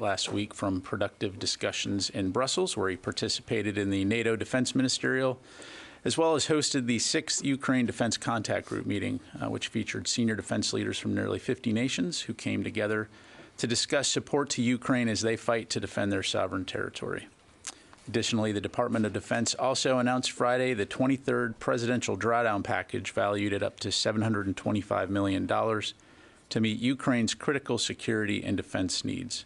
last week from productive discussions in Brussels, where he participated in the NATO Defense Ministerial, as well as hosted the 6th Ukraine Defense Contact Group meeting, which featured senior defense leaders from nearly 50 nations who came together to discuss support to Ukraine as they fight to defend their sovereign territory. Additionally, the Department of Defense also announced Friday the 23rd presidential drawdown package valued at up to $725 million to meet Ukraine's critical security and defense needs.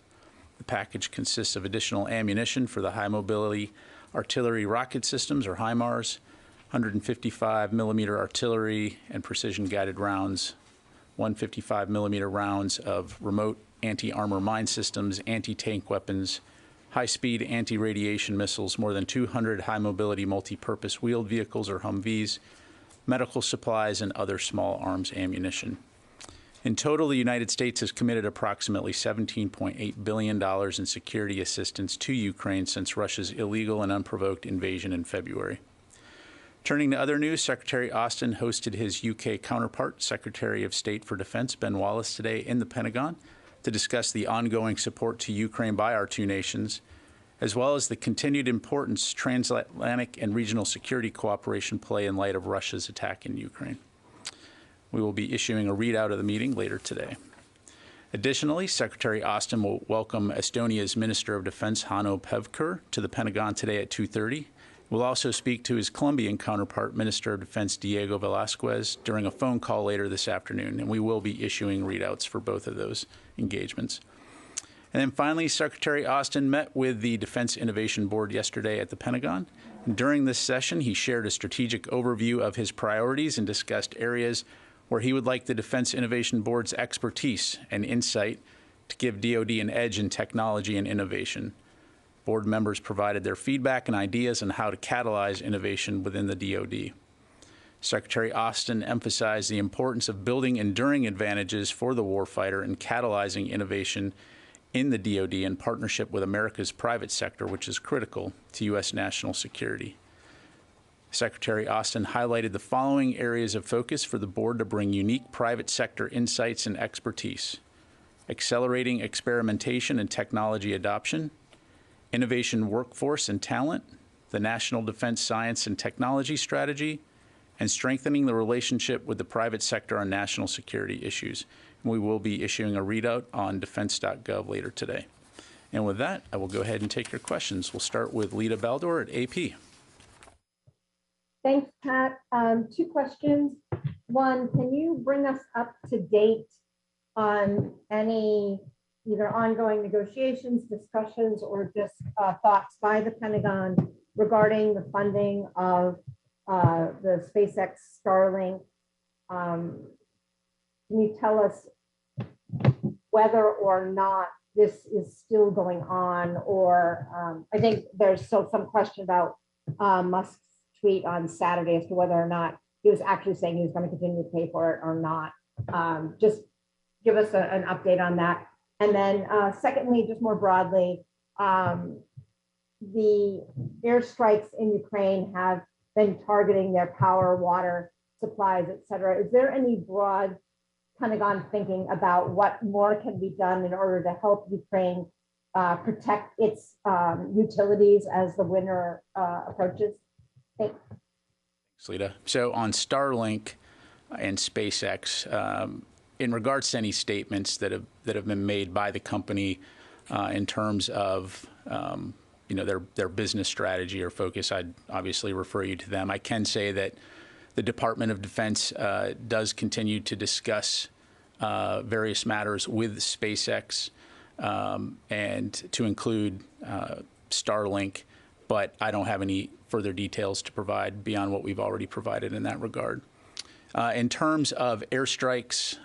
The package consists of additional ammunition for the high-mobility artillery rocket systems, or HIMARS, 155mm artillery and precision-guided rounds, 155mm rounds of remote anti-armor mine systems, anti-tank weapons, high-speed anti-radiation missiles, more than 200 high-mobility multi-purpose wheeled vehicles, or Humvees, medical supplies, and other small arms ammunition. In total, the United States has committed approximately $17.8 billion in security assistance to Ukraine since Russia's illegal and unprovoked invasion in February. Turning to other news, Secretary Austin hosted his UK counterpart, Secretary of State for Defense Ben Wallace, today in the Pentagon to discuss the ongoing support to Ukraine by our two nations, as well as the continued importance transatlantic and regional security cooperation play in light of Russia's attack in Ukraine. We will be issuing a readout of the meeting later today. Additionally, Secretary Austin will welcome Estonia's Minister of Defense, Hanno Pevkur, to the Pentagon today at 2:30. We'll also speak to his Colombian counterpart, Minister of Defense Diego Velasquez, during a phone call later this afternoon, and we will be issuing readouts for both of those engagements. And then finally, Secretary Austin met with the Defense Innovation Board yesterday at the Pentagon. During this session, he shared a strategic overview of his priorities and discussed areas where he would like the Defense Innovation Board's expertise and insight to give DOD an edge in technology and innovation. Board members provided their feedback and ideas on how to catalyze innovation within the DOD. Secretary Austin emphasized the importance of building enduring advantages for the warfighter and catalyzing innovation in the DOD in partnership with America's private sector, which is critical to U.S. national security. Secretary Austin highlighted the following areas of focus for the board to bring unique private sector insights and expertise: accelerating experimentation and technology adoption, innovation workforce and talent, the National Defense Science and Technology Strategy, and strengthening the relationship with the private sector on national security issues. And we will be issuing a readout on defense.gov later today. And with that, I will go ahead and take your questions. We'll start with Lita Baldor at AP. Thanks, Pat. Two questions. One, can you bring us up to date on any either ongoing negotiations, discussions, or just thoughts by the Pentagon regarding the funding of the SpaceX Starlink? Can you tell us whether or not this is still going on, or I think there's still some question about Musk's tweet on Saturday as to whether or not he was actually saying he was going to continue to pay for it or not. Just give us an update on that. And then secondly, just more broadly, the airstrikes in Ukraine have been targeting their power, water supplies, et cetera. Is there any broad Pentagon thinking about what more can be done in order to help Ukraine protect its utilities as the winter approaches? Thanks. Thanks, Lita. So on Starlink and SpaceX, in regards to any statements that have been made by the company in terms of their business strategy or focus, I'd obviously refer you to them. I can say that the Department of Defense does continue to discuss various matters with SpaceX and to include Starlink, but I don't have any further details to provide beyond what we've already provided in that regard. In terms of airstrikes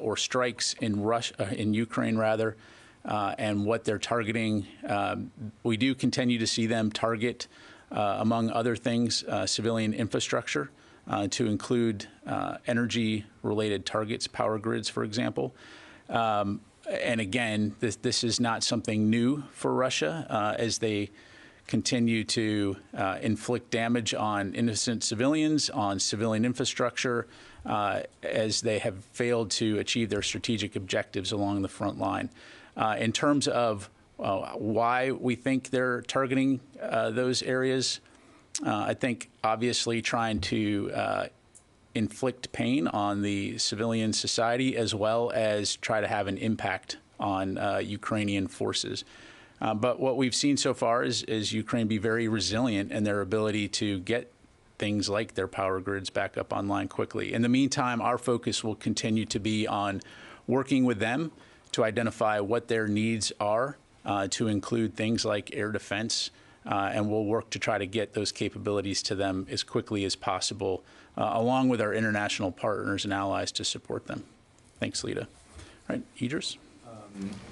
or strikes in Ukraine, rather, and what they're targeting, we do continue to see them target, among other things, civilian infrastructure, to include energy-related targets, power grids, for example. And again, this is not something new for Russia, as they continue to inflict damage on innocent civilians, on civilian infrastructure, as they have failed to achieve their strategic objectives along the front line. In terms of why we think they're targeting those areas. I think obviously trying to inflict pain on the civilian society as well as try to have an impact on Ukrainian forces. But what we've seen so far is Ukraine be very resilient in their ability to get things like their power grids back up online quickly. In the meantime, our focus will continue to be on working with them to identify what their needs are, to include things like air defense, and we'll work to try to get those capabilities to them as quickly as possible, along with our international partners and allies to support them. Thanks, Lita. All right, Idris?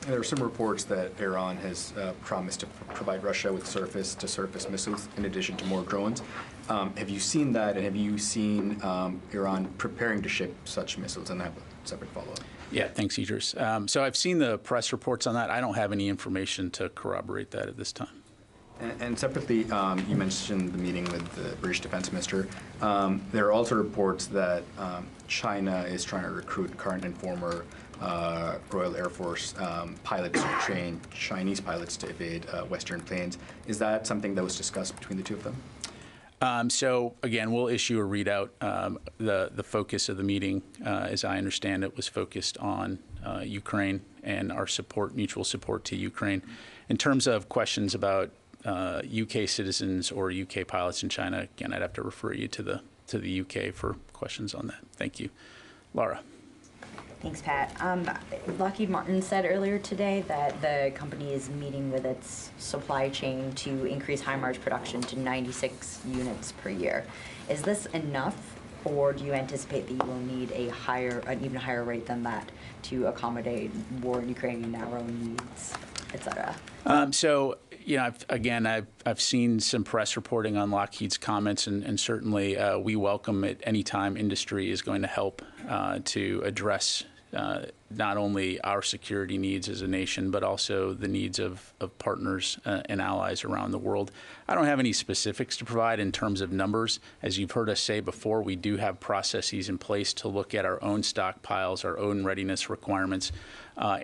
There are some reports that Iran has promised to provide Russia with surface-to-surface missiles in addition to more drones. Have you seen that, and have you seen Iran preparing to ship such missiles? And I have a separate follow-up. Yeah, thanks, Idris. So I've seen the press reports on that. I don't have any information to corroborate that at this time. And separately, you mentioned the meeting with the British Defense Minister. There are also reports that China is trying to recruit current and former Royal Air Force pilots to train Chinese pilots to evade Western planes. Is that something that was discussed between the two of them? So again, we'll issue a readout. The focus of the meeting, as I understand it, was focused on Ukraine and our support, mutual support to Ukraine. In terms of questions about UK citizens or UK pilots in China, again, I'd have to refer you to the UK for questions on that. Thank you. Laura. Thanks, Pat. Lockheed Martin said earlier today that the company is meeting with its supply chain to increase HIMARS production to 96 units per year. Is this enough, or do you anticipate that you will need an even higher rate than that to accommodate war in Ukraine, narrow needs, et cetera? So, you know, I've seen some press reporting on Lockheed's comments, and certainly we welcome it anytime industry is going to help to address not only our security needs as a nation, but also the needs of partners and allies around the world. I don't have any specifics to provide in terms of numbers. As you've heard us say before, we do have processes in place to look at our own stockpiles, our own readiness requirements,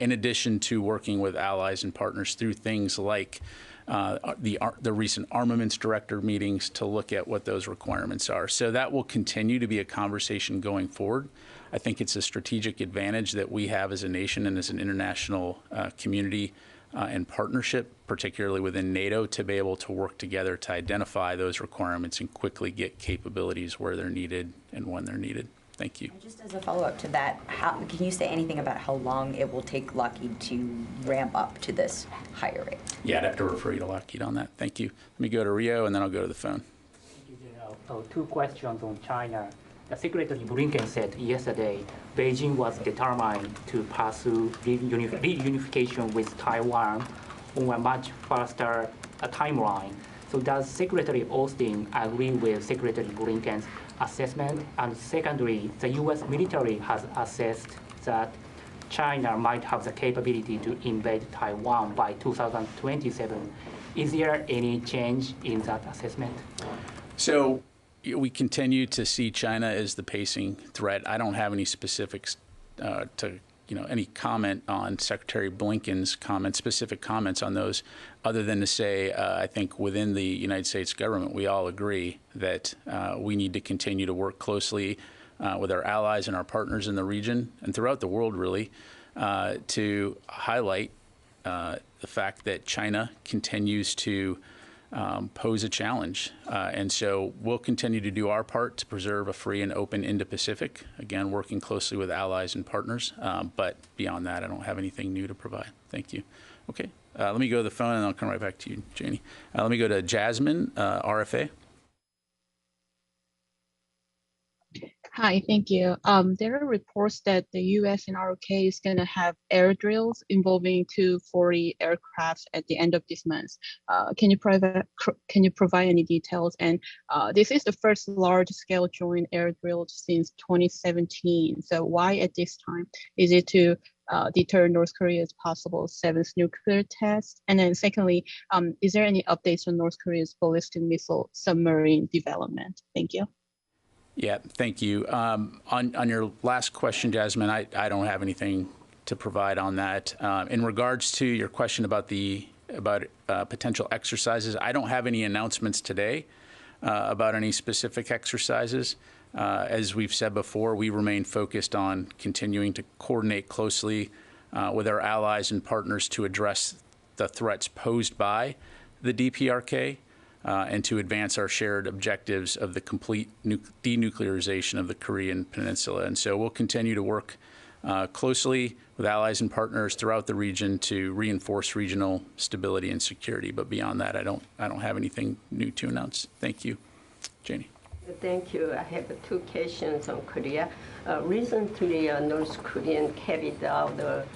in addition to working with allies and partners through things like the recent armaments director meetings to look at what those requirements are. So that will continue to be a conversation going forward. I think it's a strategic advantage that we have as a nation and as an international community and partnership, particularly within NATO, to be able to work together to identify those requirements and quickly get capabilities where they're needed and when they're needed. Thank you. And just as a follow-up to that, can you say anything about how long it will take Lockheed to ramp up to this higher rate? Yeah, I'd have to refer you to Lockheed on that. Thank you. Let me go to Rio, and then I'll go to the phone. Thank you, General. Two questions on China. The Secretary Blinken said yesterday Beijing was determined to pursue reunification with Taiwan on a much faster timeline. So does Secretary Austin agree with Secretary Blinken's assessment? And secondly, the U.S. military has assessed that China might have the capability to invade Taiwan by 2027. Is there any change in that assessment? So we continue to see China as the pacing threat. I don't have any specifics any comment on Secretary Blinken's specific comments on those, other than to say I think within the United States government we all agree that we need to continue to work closely with our allies and our partners in the region and throughout the world, really, to highlight the fact that China continues to pose a challenge. And so we'll continue to do our part to preserve a free and open Indo-Pacific, again, working closely with allies and partners. But beyond that, I don't have anything new to provide. Thank you. Okay, let me go to the phone, and I'll come right back to you, Janie. Let me go to Jasmine, RFA. Hi, thank you. There are reports that the U.S. and ROK is going to have air drills involving 240 aircraft at the end of this month. Can you provide any details? And this is the first large-scale joint air drill since 2017. So why at this time? Is it to deter North Korea's possible seventh nuclear test? And then secondly, is there any updates on North Korea's ballistic missile submarine development? Thank you. Yeah, thank you. On your last question, Jasmine, I don't have anything to provide on that. In regards to your question about potential exercises, I don't have any announcements today about any specific exercises. As we've said before, we remain focused on continuing to coordinate closely with our allies and partners to address the threats posed by the DPRK and to advance our shared objectives of the complete denuclearization of the Korean Peninsula. And so we'll continue to work closely with allies and partners throughout the region to reinforce regional stability and security. But beyond that, I don't have anything new to announce. Thank you. Janie. Thank you. I have two questions on Korea. Recently, North Korea carried out a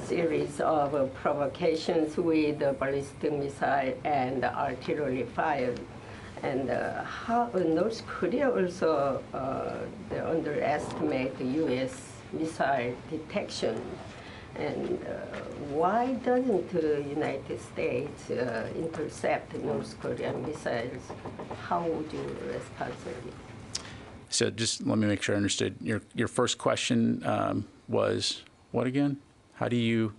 series of provocations with ballistic missile and artillery fire. And how North Korea also they underestimate the U.S. missile detection. And why doesn't the United States intercept North Korean missiles? How would you respond to it? So just let me make sure I understood. Your first question was what again? Are you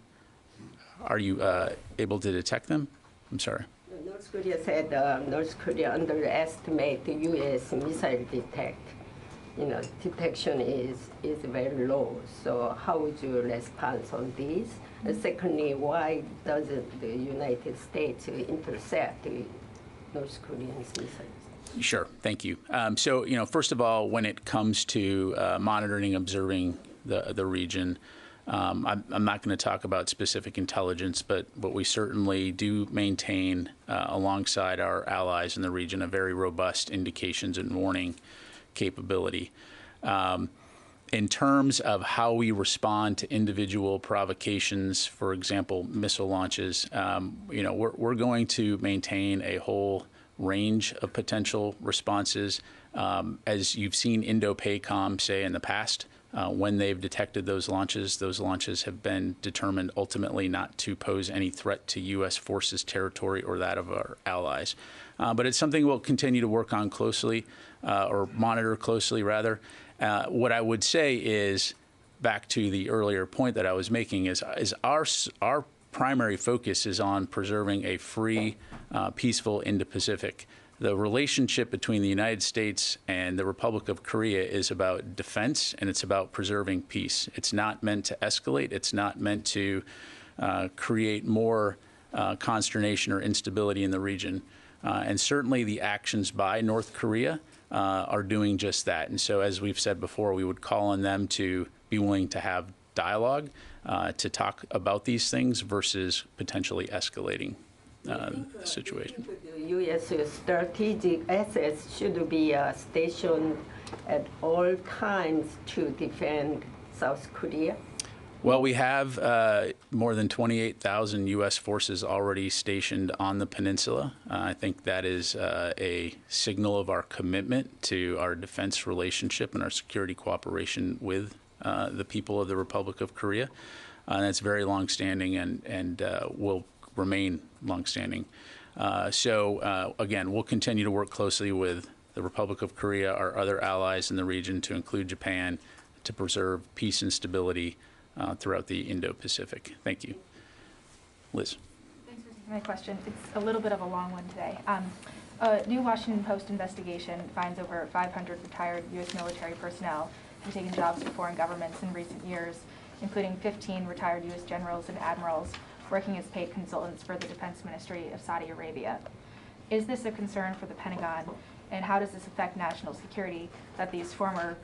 able to detect them? I'm sorry. North Korea said North Korea underestimate the U.S. missile detection is very low. So how would you respond on this? And secondly, why doesn't the United States intercept North Korean missiles? Sure, thank you. So, first of all, when it comes to monitoring, observing the region, I'm not going to talk about specific intelligence, but we certainly do maintain, alongside our allies in the region, a very robust indications and warning capability. In terms of how we respond to individual provocations, for example, missile launches, we're going to maintain a whole range of potential responses. As you've seen INDOPACOM say in the past, when they've detected those launches have been determined ultimately not to pose any threat to U.S. forces territory or that of our allies. But it's something we'll continue to work on closely, or monitor closely, rather. What I would say is, back to the earlier point that I was making, is our primary focus is on preserving a free, peaceful Indo-Pacific. The relationship between the United States and the Republic of Korea is about defense, and it's about preserving peace. It's not meant to escalate. It's not meant to create more consternation or instability in the region. And certainly the actions by North Korea are doing just that. And so, as we've said before, we would call on them to be willing to have dialogue, to talk about these things versus potentially escalating the situation. The U.S. strategic assets should be stationed at all times to defend South Korea. Well, we have more than 28,000 U.S. forces already stationed on the peninsula. I think that is a signal of our commitment to our defense relationship and our security cooperation with the people of the Republic of Korea. And it's very longstanding and will remain longstanding. So again, we'll continue to work closely with the Republic of Korea, our other allies in the region, to include Japan, to preserve peace and stability throughout the Indo-Pacific. Thank you. Liz. Thanks for taking my question. It's a little bit of a long one today. A new Washington Post investigation finds over 500 retired U.S. military personnel who've taken jobs for foreign governments in recent years, including 15 retired U.S. generals and admirals working as paid consultants for the Defense Ministry of Saudi Arabia. Is this a concern for the Pentagon, and how does this affect national security that these former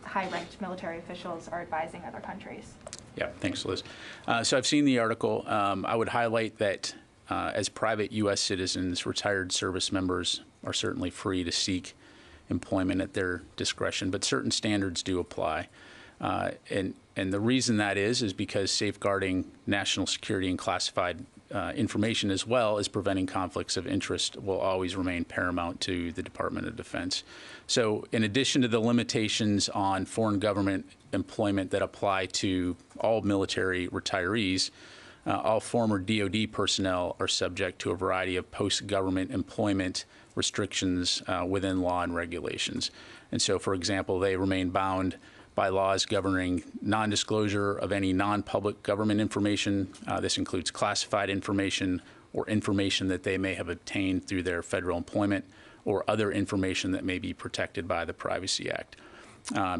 high-ranked military officials are advising other countries? Yeah, thanks, Liz. So I've seen the article. I would highlight that as private U.S. citizens, retired service members are certainly free to seek employment at their discretion, but certain standards do apply. And the reason that is because safeguarding national security and classified information, as well as preventing conflicts of interest, will always remain paramount to the Department of Defense. So in addition to the limitations on foreign government employment that apply to all military retirees, all former DOD personnel are subject to a variety of post-government employment restrictions within law and regulations. And so, for example, they remain bound by laws governing non-disclosure of any non-public government information. This includes classified information or information that they may have obtained through their federal employment or other information that may be protected by the Privacy Act.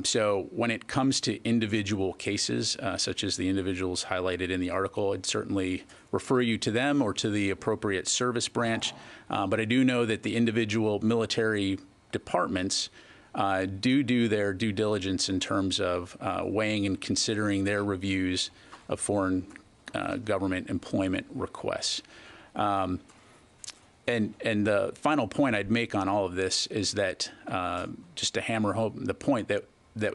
So when it comes to individual cases, such as the individuals highlighted in the article, I'd certainly refer you to them or to the appropriate service branch. But I do know that the individual military departments do their due diligence in terms of weighing and considering their reviews of foreign government employment requests. And the final point I'd make on all of this is that, just to hammer home the point that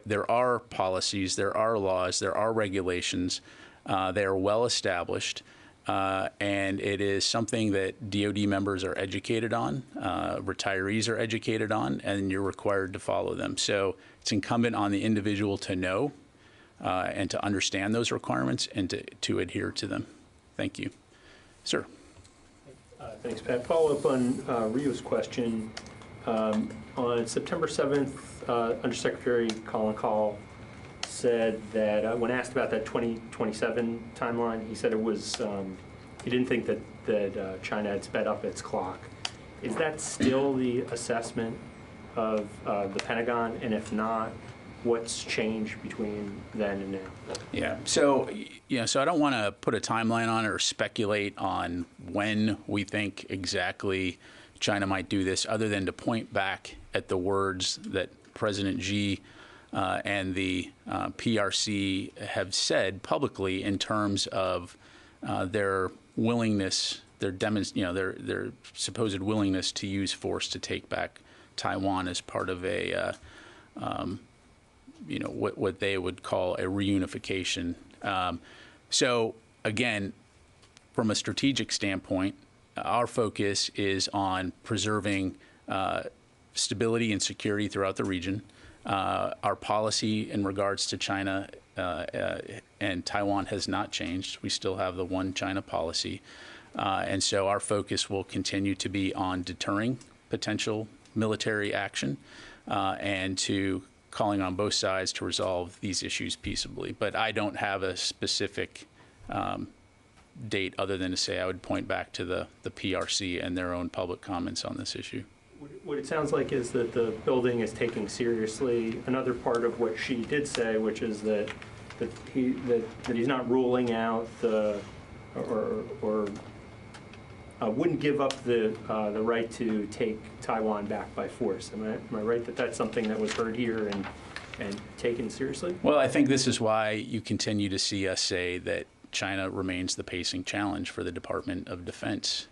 there are policies, there are laws, there are regulations, they are well established, and it is something that DOD members are educated on, retirees are educated on, and you're required to follow them. So it's incumbent on the individual to know and to understand those requirements and to adhere to them. Thank you. Sir. Thanks, Pat. Follow up on Rio's question. On September 7th, Undersecretary Colin Call said that when asked about that 2027 timeline, he said it was, he didn't think that China had sped up its clock. Is that still the assessment of the Pentagon? And if not, what's changed between then and now? Yeah. So, so I don't want to put a timeline on it or speculate on when we think exactly China might do this, other than to point back at the words that President Xi and the PRC have said publicly in terms of their willingness, their supposed willingness to use force to take back Taiwan as part of a what they would call a reunification. So again, from a strategic standpoint, our focus is on preserving stability and security throughout the region. Our policy in regards to China and Taiwan has not changed. We still have the one China policy. And so our focus will continue to be on deterring potential military action and to calling on both sides to resolve these issues peaceably. But I don't have a specific date other than to say I would point back to the PRC and their own public comments on this issue. What it sounds like is that the building is taking seriously another part of what she did say, which is that he's not ruling out or wouldn't give up the right to take Taiwan back by force. Am I right that that's something that was heard here and taken seriously? Well, I think this is why you continue to see us say that China remains the pacing challenge for the Department of Defense.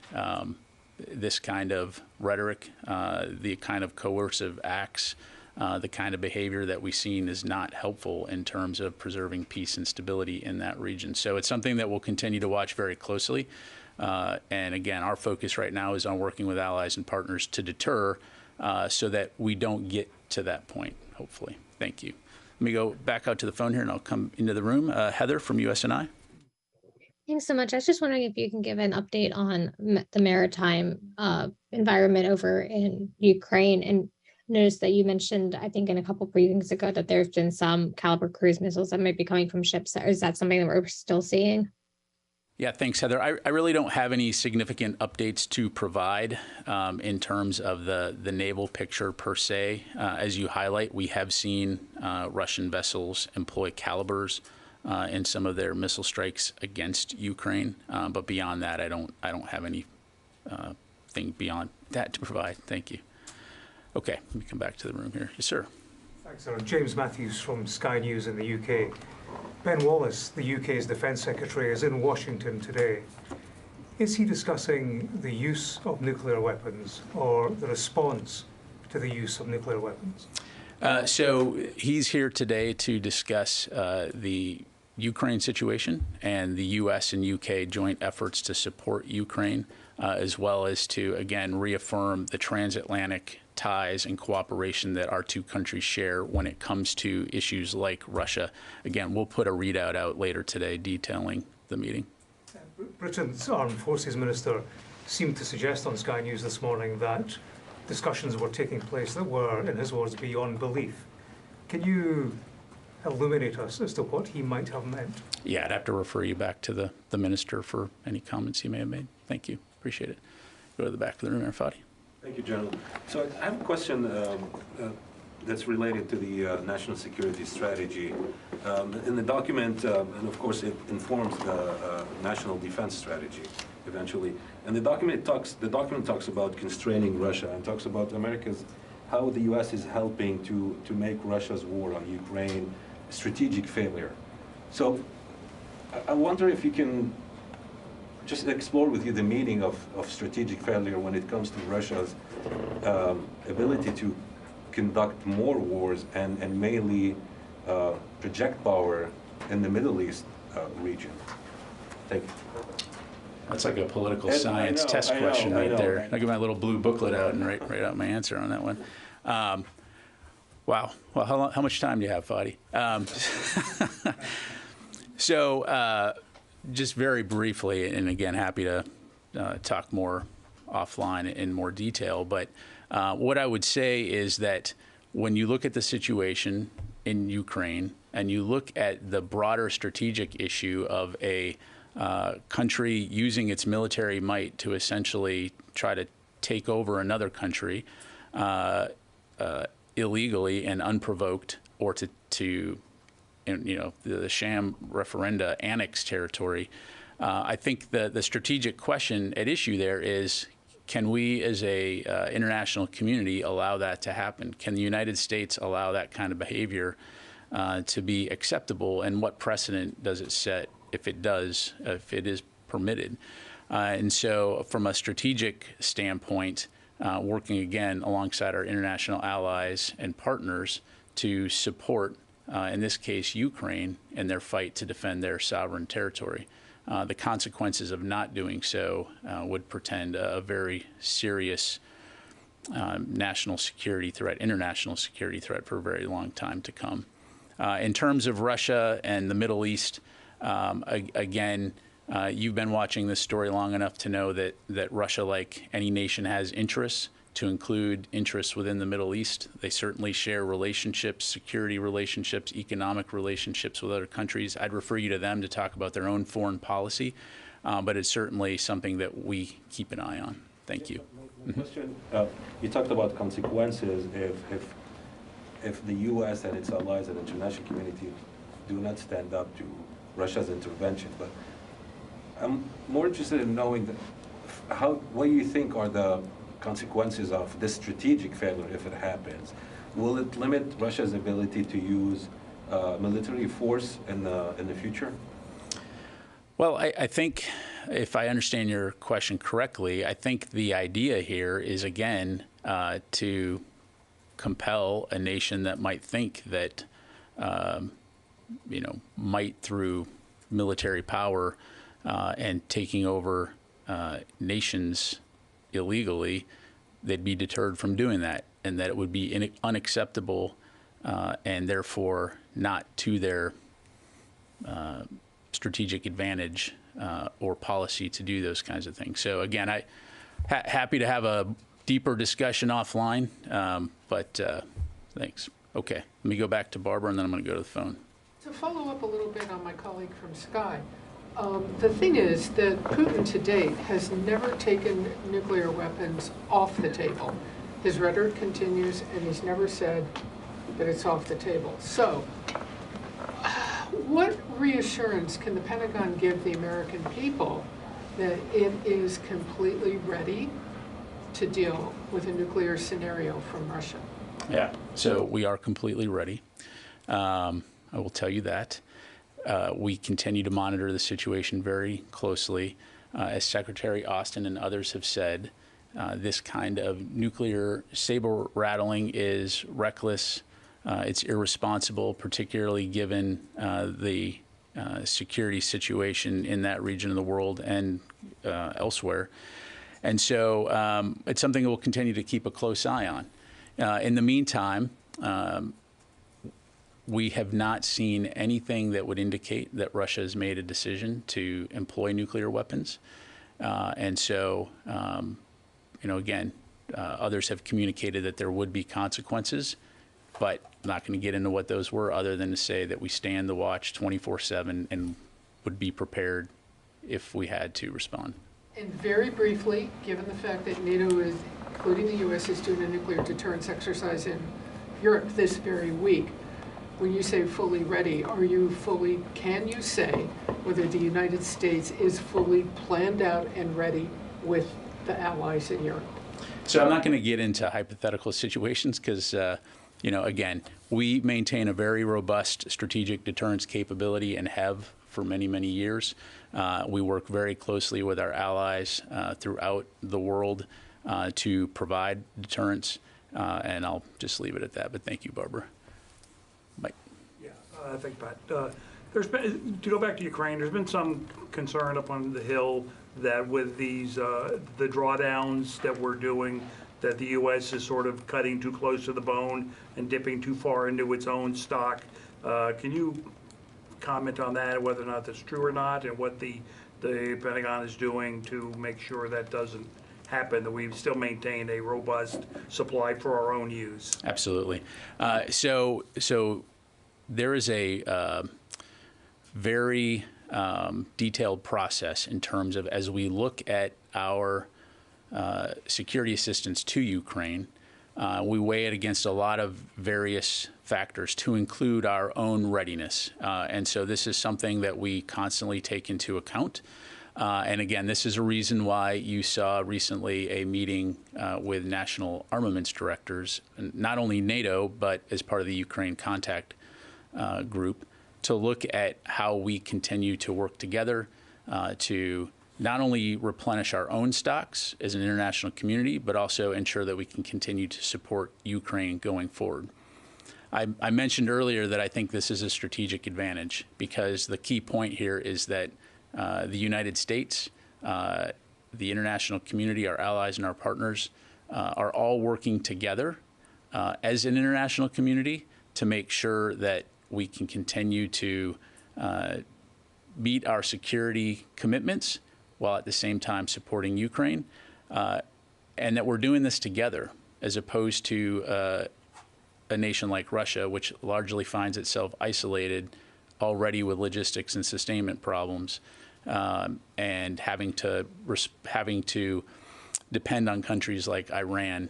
This kind of rhetoric, the kind of coercive acts, the kind of behavior that we've seen is not helpful in terms of preserving peace and stability in that region. So it's something that we'll continue to watch very closely. And again, our focus right now is on working with allies and partners to deter so that we don't get to that point, hopefully. Thank you. Let me go back out to the phone here and I'll come into the room. Heather from USNI. Thanks so much. I was just wondering if you can give an update on the maritime environment over in Ukraine, and noticed that you mentioned, I think in a couple briefings ago, that there's been some Caliber cruise missiles that might be coming from ships. Is that something that we're still seeing? Yeah, thanks, Heather. I really don't have any significant updates to provide in terms of the naval picture per se. As you highlight, we have seen Russian vessels employ Calibers in some of their missile strikes against Ukraine. But beyond that, I don't have any thing beyond that to provide. Thank you. Okay, let me come back to the room here. Yes, sir. Thanks, sir. James Matthews from Sky News in the UK. Ben Wallace, the UK's Defence Secretary, is in Washington today. Is he discussing the use of nuclear weapons or the response to the use of nuclear weapons? So he's here today to discuss the Ukraine situation and the U.S. and UK joint efforts to support Ukraine, as well as to, again, reaffirm the transatlantic ties and cooperation that our two countries share when it comes to issues like Russia. Again, we'll put a readout out later today detailing the meeting. Britain's Armed Forces Minister seemed to suggest on Sky News this morning that discussions were taking place that were, in his words, beyond belief. Can you illuminate us as to what he might have meant? Yeah, I'd have to refer you back to the minister for any comments he may have made. Thank you. Appreciate it. Go to the back of the room there, Fadi. Thank you, General. So I have a question that's related to the national security strategy. In the document, and of course it informs the national defense strategy eventually. And the document talks about constraining Russia and talks about how the U.S. is helping to make Russia's war on Ukraine a strategic failure. So I wonder if you can just explore with you the meaning of strategic failure when it comes to Russia's ability to conduct more wars and mainly project power in the Middle East region. Thank you. That's like a political science test question right there. I'll get my little blue booklet out and write out my answer on that one. Wow. Well, how much time do you have, Fadi? So just very briefly, and again, happy to talk more offline in more detail, but what I would say is that when you look at the situation in Ukraine and you look at the broader strategic issue of a country using its military might to essentially try to take over another country illegally and unprovoked, or to the sham referenda annex territory, I think the strategic question at issue there is, can we as a international community allow that to happen? Can the United States allow that kind of behavior to be acceptable, and what precedent does it set if it is permitted? And so from a strategic standpoint, working again alongside our international allies and partners to support, in this case, Ukraine in their fight to defend their sovereign territory. The consequences of not doing so would portend a very serious national security threat, international security threat for a very long time to come. In terms of Russia and the Middle East, again, you've been watching this story long enough to know that Russia, like any nation, has interests, to include interests within the Middle East. They certainly share relationships, security relationships, economic relationships with other countries. I'd refer you to them to talk about their own foreign policy, but it's certainly something that we keep an eye on. Thank you. My question, you talked about consequences if the U.S. and its allies and international community do not stand up to Russia's intervention, but I'm more interested in knowing what you think are the consequences of this strategic failure if it happens. Will it limit Russia's ability to use military force in the future? Well, I think, if I understand your question correctly, I think the idea here is, again, to compel a nation that might think that, might through military power and taking over nations illegally, they'd be deterred from doing that, and that it would be unacceptable and therefore not to their strategic advantage or policy to do those kinds of things. So again, happy to have a deeper discussion offline, but thanks. Okay, let me go back to Barbara, and then I'm going to go to the phone. To follow up a little bit on my colleague from Sky, the thing is that Putin to date has never taken nuclear weapons off the table. His rhetoric continues, and he's never said that it's off the table. So, what reassurance can the Pentagon give the American people that it is completely ready to deal with a nuclear scenario from Russia? Yeah, so we are completely ready. I will tell you that. We continue to monitor the situation very closely. As Secretary Austin and others have said, this kind of nuclear saber rattling is reckless. It's irresponsible, particularly given the security situation in that region of the world and elsewhere. And so it's something we'll continue to keep a close eye on. In the meantime, we have not seen anything that would indicate that Russia has made a decision to employ nuclear weapons. And so, again, others have communicated that there would be consequences, but I'm not going to get into what those were other than to say that we stand the watch 24/7 and would be prepared if we had to respond. And very briefly, given the fact that NATO is, including the US, is doing a nuclear deterrence exercise in Europe this very week, when you say fully ready, can you say whether the United States is fully planned out and ready with the allies in Europe? So I'm not going to get into hypothetical situations because, again, we maintain a very robust strategic deterrence capability and have for many, many years. We work very closely with our allies throughout the world to provide deterrence, and I'll just leave it at that. But thank you, Barbara. Mike. Yeah, I think, Pat, there's been, to go back to Ukraine, there's been some concern up on the Hill that with these, the drawdowns that we're doing, that the U.S. is sort of cutting too close to the bone and dipping too far into its own stock. Can you comment on that, whether or not that's true or not, and what the Pentagon is doing to make sure that doesn't happen, that we still maintain a robust supply for our own use? Absolutely. So there is a very detailed process in terms of, as we look at our security assistance to Ukraine, we weigh it against a lot of various factors to include our own readiness. And so this is something that we constantly take into account. And again, this is a reason why you saw recently a meeting with national armaments directors, not only NATO, but as part of the Ukraine contact group, to look at how we continue to work together to not only replenish our own stocks as an international community, but also ensure that we can continue to support Ukraine going forward. I mentioned earlier that I think this is a strategic advantage because the key point here is that the United States, the international community, our allies and our partners are all working together as an international community to make sure that we can continue to meet our security commitments while at the same time supporting Ukraine, and that we're doing this together as opposed to a nation like Russia, which largely finds itself isolated already with logistics and sustainment problems, and having to depend on countries like Iran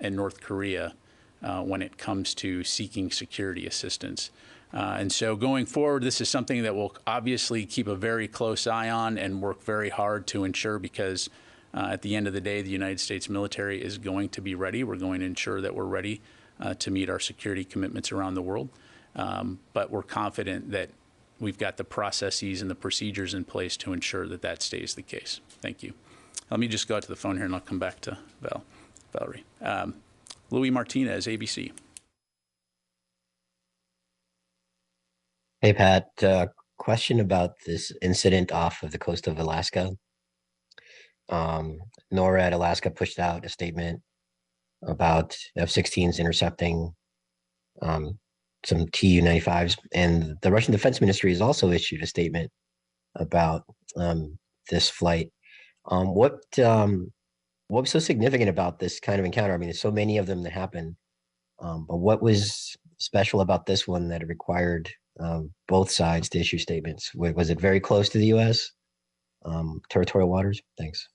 and North Korea when it comes to seeking security assistance. And so going forward, this is something that we'll obviously keep a very close eye on and work very hard to ensure, because at the end of the day, the United States military is going to be ready. We're going to ensure that we're ready to meet our security commitments around the world. But we're confident that we've got the processes and the procedures in place to ensure that that stays the case. Thank you. Let me just go out to the phone here and I'll come back to Valerie. Louis Martinez, ABC. Hey, Pat, question about this incident off of the coast of Alaska. NORAD Alaska pushed out a statement about F-16s intercepting some Tu-95s, and the Russian Defense Ministry has also issued a statement about this flight. What was so significant about this kind of encounter? I mean, there's so many of them that happen, but what was special about this one that required both sides to issue statements? Was it very close to the U.S. territorial waters? Thanks.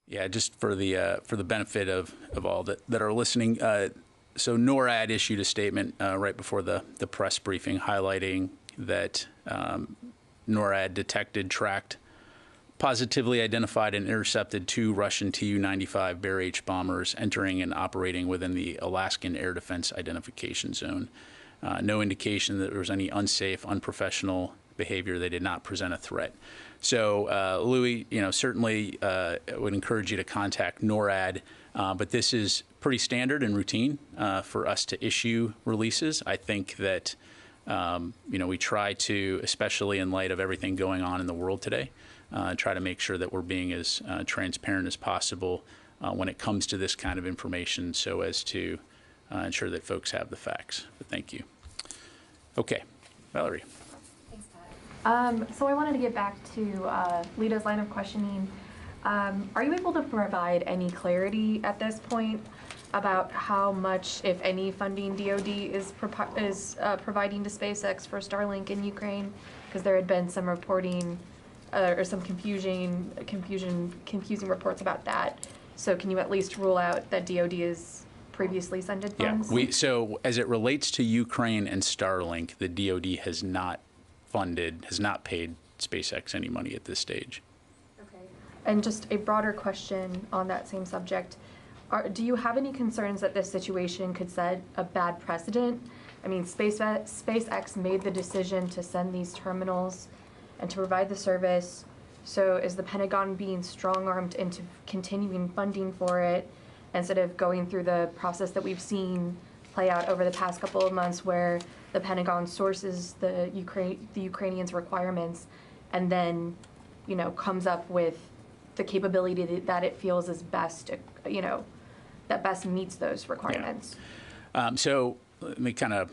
Yeah, just for the benefit of all that are listening, so NORAD issued a statement right before the press briefing highlighting that NORAD detected, tracked, positively identified and intercepted 2 Russian Tu-95 Bear H bombers entering and operating within the Alaskan Air Defense Identification Zone. No indication that there was any unsafe, unprofessional behavior. They did not present a threat. So, Louis, certainly would encourage you to contact NORAD, but this is pretty standard and routine for us to issue releases. I think that, we try to, especially in light of everything going on in the world today, try to make sure that we're being as transparent as possible when it comes to this kind of information so as to ensure that folks have the facts. But thank you. Okay, Valerie. Thanks, Pat. So I wanted to get back to Lita's line of questioning Are you able to provide any clarity at this point about how much, if any, funding DOD is providing to SpaceX for Starlink in Ukraine? Because there had been some reporting or some confusing reports about that. So can you at least rule out that DOD is previously funded funds? Yeah, so as it relates to Ukraine and Starlink, the DOD has not paid SpaceX any money at this stage. And just a broader question on that same subject. Do you have any concerns that this situation could set a bad precedent? I mean, SpaceX made the decision to send these terminals and to provide the service. So is the Pentagon being strong-armed into continuing funding for it instead of going through the process that we've seen play out over the past couple of months where the Pentagon sources the Ukrainians' requirements and then, comes up with the capability that it feels is best, that best meets those requirements? Yeah. So let me kind of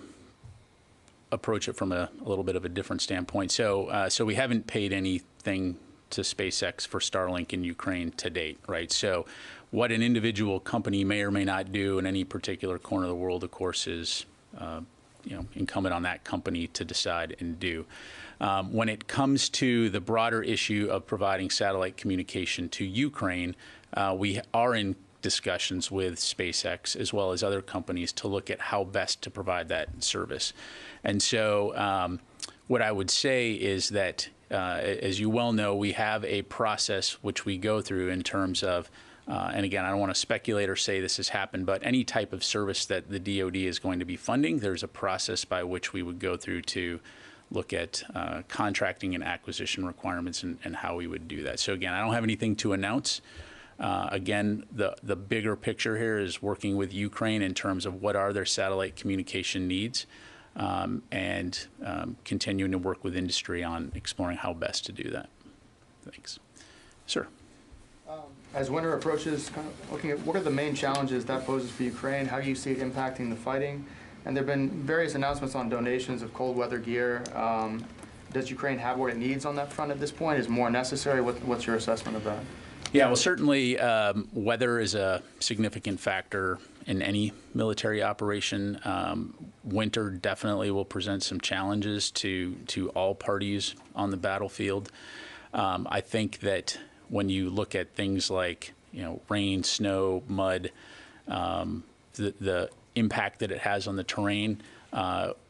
approach it from a little bit of a different standpoint. So we haven't paid anything to SpaceX for Starlink in Ukraine to date, right? So what an individual company may or may not do in any particular corner of the world, of course, is incumbent on that company to decide and do. When it comes to the broader issue of providing satellite communication to Ukraine, we are in discussions with SpaceX as well as other companies to look at how best to provide that service. And so what I would say is that, as you well know, we have a process which we go through in terms of, and again, I don't want to speculate or say this has happened, but any type of service that the DOD is going to be funding, there's a process by which we would go through to look at contracting and acquisition requirements and how we would do that. So again, I don't have anything to announce. Again, the bigger picture here is working with Ukraine in terms of what are their satellite communication needs, and continuing to work with industry on exploring how best to do that. Thanks. Sir. As winter approaches, kind of looking at what are the main challenges that poses for Ukraine, how do you see it impacting the fighting? And there have been various announcements on donations of cold weather gear. Does Ukraine have what it needs on that front at this point? Is more necessary? What's your assessment of that? Yeah, well, certainly weather is a significant factor in any military operation. Winter definitely will present some challenges to all parties on the battlefield. I think that when you look at things like rain, snow, mud, the impact that it has on the terrain,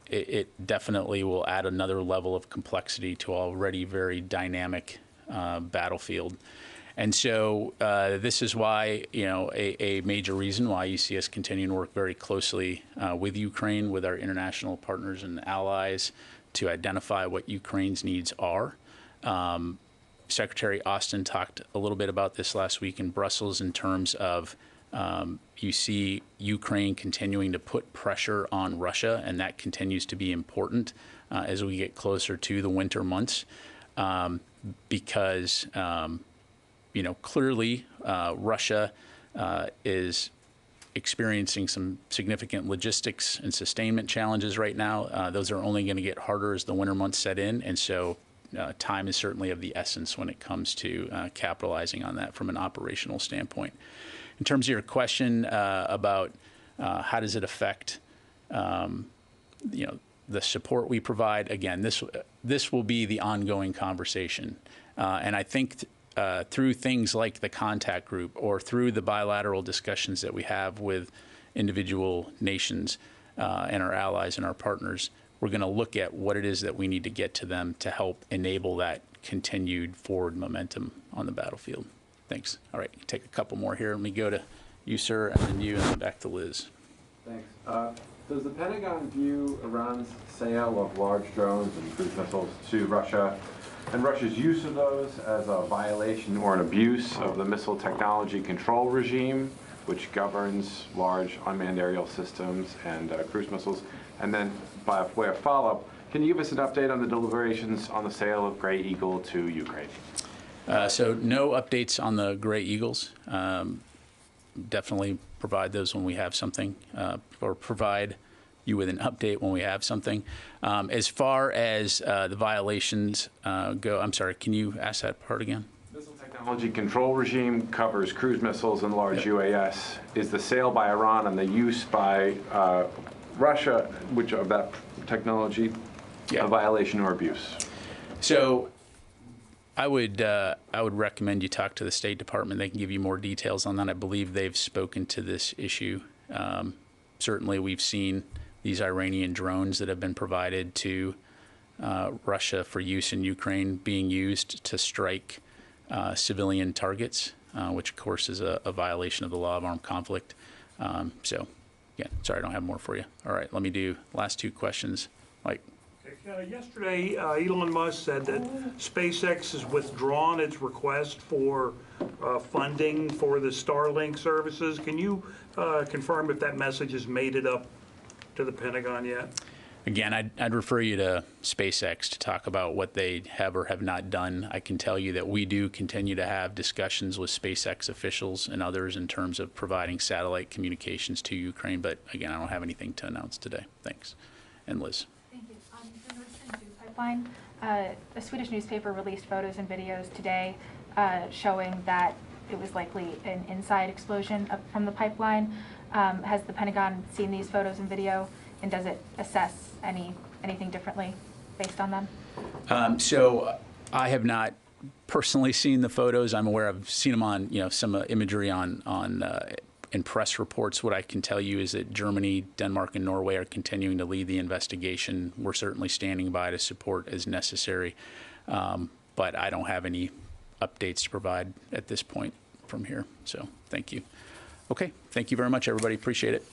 it definitely will add another level of complexity to already very dynamic battlefield. And so this is why, a major reason why you see us continuing to work very closely with Ukraine, with our international partners and allies to identify what Ukraine's needs are. Secretary Austin talked a little bit about this last week in Brussels in terms of you see Ukraine continuing to put pressure on Russia, and that continues to be important as we get closer to the winter months because clearly Russia is experiencing some significant logistics and sustainment challenges right now. Those are only going to get harder as the winter months set in, and so time is certainly of the essence when it comes to capitalizing on that from an operational standpoint. In terms of your question about how does it affect the support we provide, again, this will be the ongoing conversation, and I think through things like the contact group or through the bilateral discussions that we have with individual nations and our allies and our partners, we're going to look at what it is that we need to get to them to help enable that continued forward momentum on the battlefield. Thanks. All right, take a couple more here. Let me go to you, sir, and then you, and then back to Liz. Thanks. Does the Pentagon view Iran's sale of large drones and cruise missiles to Russia and Russia's use of those as a violation or an abuse of the missile technology control regime, which governs large unmanned aerial systems and cruise missiles? And then, by way of follow-up, can you give us an update on the deliberations on the sale of Gray Eagle to Ukraine? So no updates on the Gray Eagles. Definitely provide those when we have something, or provide you with an update when we have something. As far as the violations go, I'm sorry, can you ask that part again? Missile technology technology control regime covers cruise missiles and large UAS. Is the sale by Iran and the use by Russia, which of that technology, a violation or abuse? So I would recommend you talk to the State Department. They can give you more details on that. I believe they've spoken to this issue. Certainly, we've seen these Iranian drones that have been provided to Russia for use in Ukraine being used to strike civilian targets, which of course is a violation of the law of armed conflict. So, yeah, sorry, I don't have more for you. All right, let me do last two questions. Mike. Yesterday, Elon Musk said that SpaceX has withdrawn its request for funding for the Starlink services. Can you confirm if that message has made it up to the Pentagon yet? Again, I'd refer you to SpaceX to talk about what they have or have not done. I can tell you that we do continue to have discussions with SpaceX officials and others in terms of providing satellite communications to Ukraine. But again, I don't have anything to announce today. Thanks. And Liz. Thank you. The Nord Stream 2 pipeline, a Swedish newspaper released photos and videos today showing that it was likely an inside explosion from the pipeline. Has the Pentagon seen these photos and video, and does it assess anything differently based on them? So I have not personally seen the photos. I'm aware I've seen them on some imagery in press reports. What I can tell you is that Germany, Denmark, and Norway are continuing to lead the investigation. We're certainly standing by to support as necessary, but I don't have any updates to provide at this point from here. So thank you. Okay, thank you very much, everybody. Appreciate it.